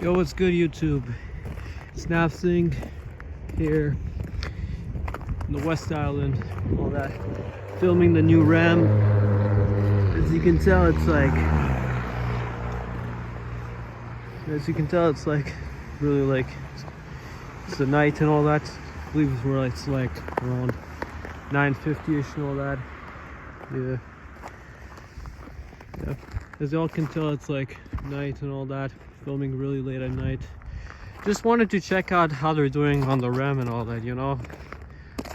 Yo, what's good, YouTube? Snap Sing here in the West Island, all that, filming the new REM. As you can tell, it's like really like it's the night and all that. I believe it's like around 9:50ish and all that. Yeah. As y'all can tell, it's like night and all that. Filming really late at night. Just wanted to check out how they're doing on the REM and all that, you know.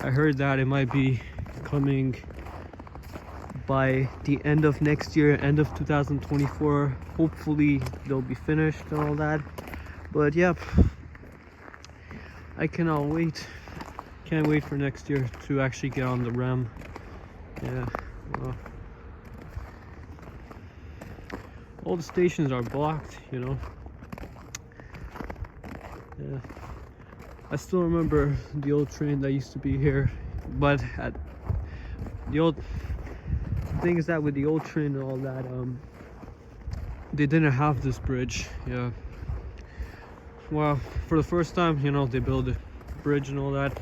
I heard that it might be coming by the end of next year, end of 2024. Hopefully they'll be finished and all that. But yep, I cannot wait. Can't wait for next year to actually get on the REM. Yeah, well, all the stations are blocked, you know. Yeah, I still remember the old train that used to be here, but at the thing is that with the old train and all that, they didn't have this bridge. Yeah, well, for the first time, you know, they built a bridge and all that.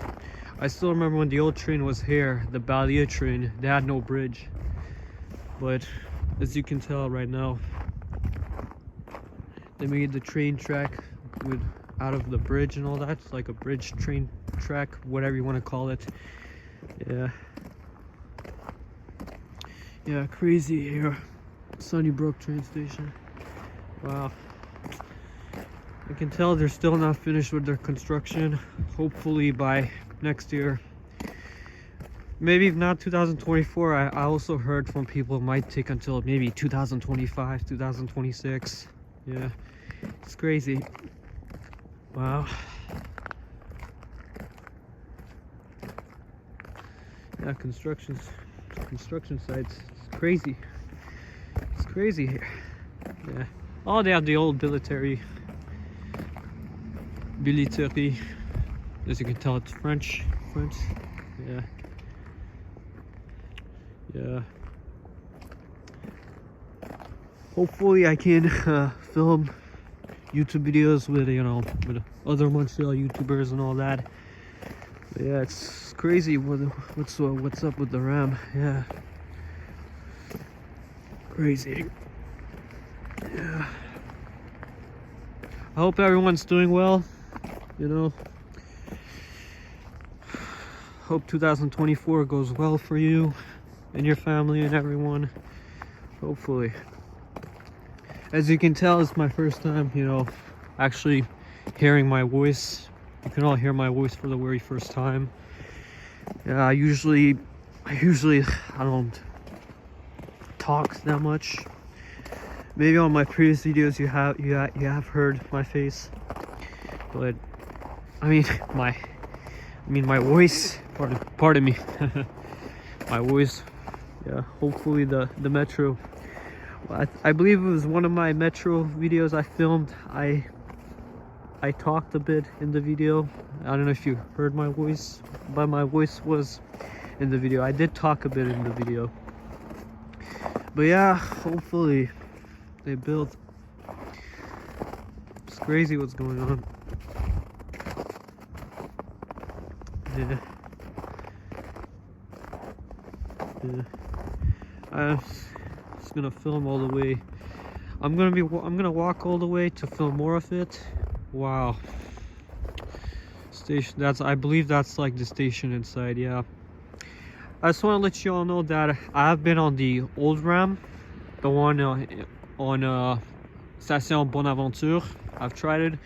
I still remember when the old train was here, the Ballier train, they had no bridge. But as you can tell right now, they made the train track out of the bridge and all that. It's like a bridge train track, whatever you want to call it. Yeah, crazy here. Sunnybrooke train station. Wow. I can tell they're still not finished with their construction. Hopefully by next year. Maybe if not 2024. I also heard from people it might take until maybe 2025, 2026. Yeah, it's crazy. Wow. Yeah, construction sites. It's crazy. It's crazy here. Yeah. Oh, they have the old military. As you can tell, it's French. Yeah. Hopefully I can film YouTube videos with, you know, with other Montreal YouTubers and all that. But yeah, it's crazy what's up with the REM. Yeah, crazy. Yeah, I hope everyone's doing well, you know. Hope 2024 goes well for you and your family and everyone, hopefully. As you can tell, it's my first time, you know, actually hearing my voice. You can all hear my voice for the very first time. Yeah, I usually I don't talk that much. Maybe on my previous videos you have heard my face, but I mean my voice. Pardon me. My voice. Yeah, hopefully the metro. I believe it was one of my metro videos I filmed. I talked a bit in the video. I don't know if you heard my voice, but my voice was in the video. I did talk a bit in the video. But yeah, hopefully they built. It's crazy what's going on. Yeah. I'm just gonna film all the way. I'm gonna walk all the way to film more of it. Wow. Station. I believe that's like the station inside. Yeah. I just want to let you all know that I have been on the old REM, the one on Station Bonaventure. I've tried it,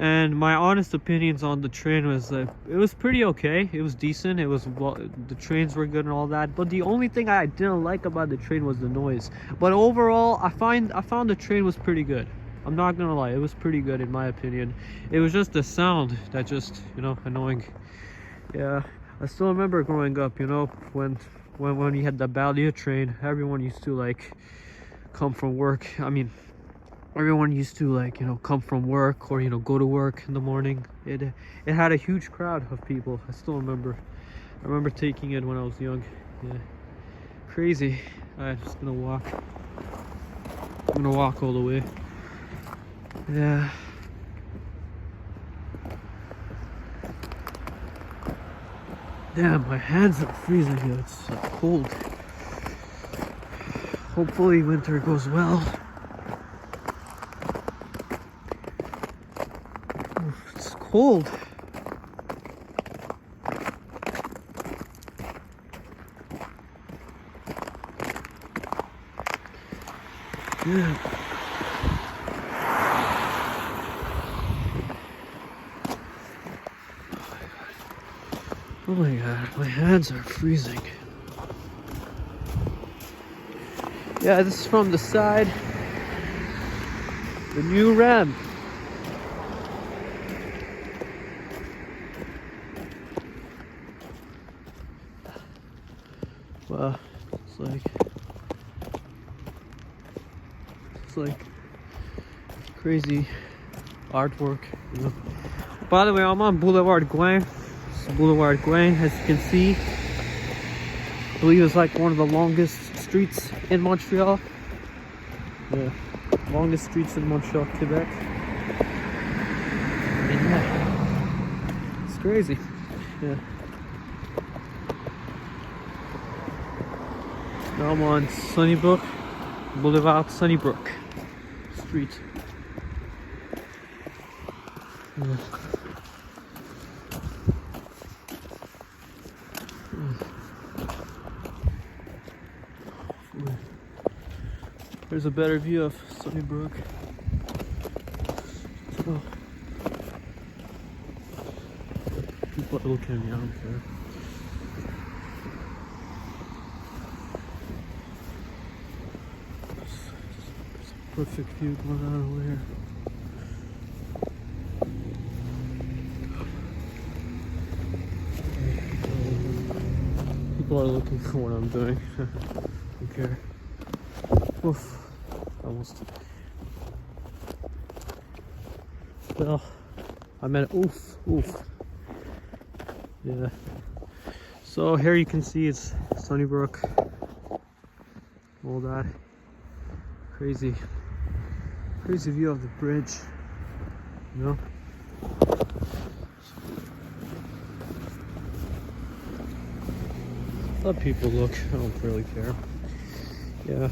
and my honest opinions on the train was it was pretty okay. It was decent. The trains were good and all that. But the only thing I didn't like about the train was the noise. But overall, I found the train was pretty good. I'm not gonna lie, it was pretty good in my opinion. It was just the sound that just, you know, annoying. Yeah, I still remember growing up, you know, when you had the Ballier train, everyone used to like come from work. I mean, everyone used to like, you know, come from work or, you know, go to work in the morning. It had a huge crowd of people. I still remember. I remember taking it when I was young. Yeah, crazy. I'm just gonna walk. I'm gonna walk all the way. Yeah, Damn, my hands are freezing here. It's so cold. Hopefully winter goes well. Oof, it's cold. Yeah. Oh my god, my hands are freezing. Yeah, this is from the side. The new REM. Wow, it's like crazy artwork, you know. By the way, I'm on Boulevard Gouin. Boulevard Gouin, as you can see. I believe it's like one of the longest streets in Montreal. Yeah, longest streets in Montreal, Quebec. And yeah, it's crazy. Yeah. Now I'm on Sunnybrooke, Boulevard Sunnybrooke Street. Yeah. There's a better view of Sunnybrooke. Oh. People are looking at me, I don't care. There's a perfect view going on over here. People are looking for what I'm doing. Don't care. Oof. Almost. Well, I meant oof. Yeah. So here you can see it's Sunnybrooke. All that. Crazy view of the bridge. You know? Let people look. I don't really care. Yeah.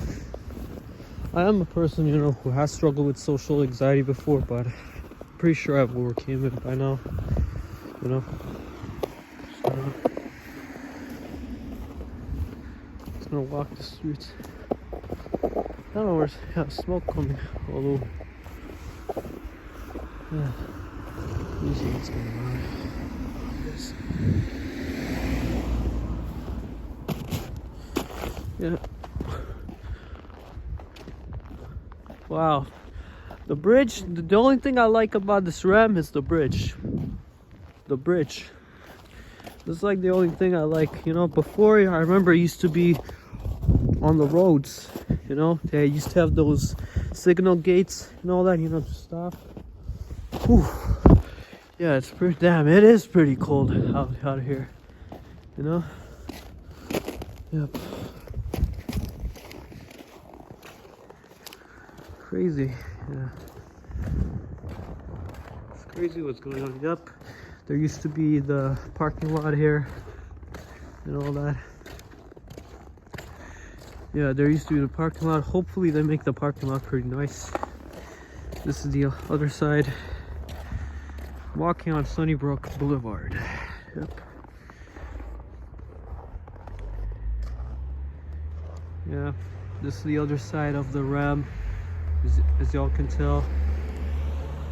I am a person, you know, who has struggled with social anxiety before, but I'm pretty sure I've overcame it by now. You know? So, just gonna walk the streets. I don't know where's smoke coming, although yeah. Let me see what's going on. Yes. Yeah. Wow. The bridge, the only thing I like about this REM is the bridge. The bridge. This is like the only thing I like, you know. Before, I remember it used to be on the roads, you know. They used to have those signal gates and all that, you know, to stop. Whew. Yeah, it's pretty, damn, it is pretty cold out here, you know. Yep. Crazy, yeah. It's crazy what's going on. Yep. There used to be the parking lot here and all that. Yeah, there used to be the parking lot. Hopefully they make the parking lot pretty nice. This is the other side. Walking on Sunnybrooke Boulevard. Yep. Yeah, this is the other side of the REM, as y'all can tell.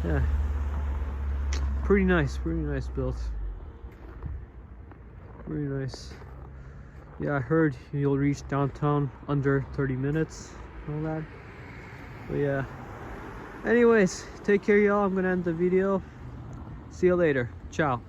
Yeah, pretty nice built. Pretty nice. Yeah, I heard you'll reach downtown under 30 minutes and all that. But yeah, anyways, take care y'all. I'm gonna end the video. See you later. Ciao.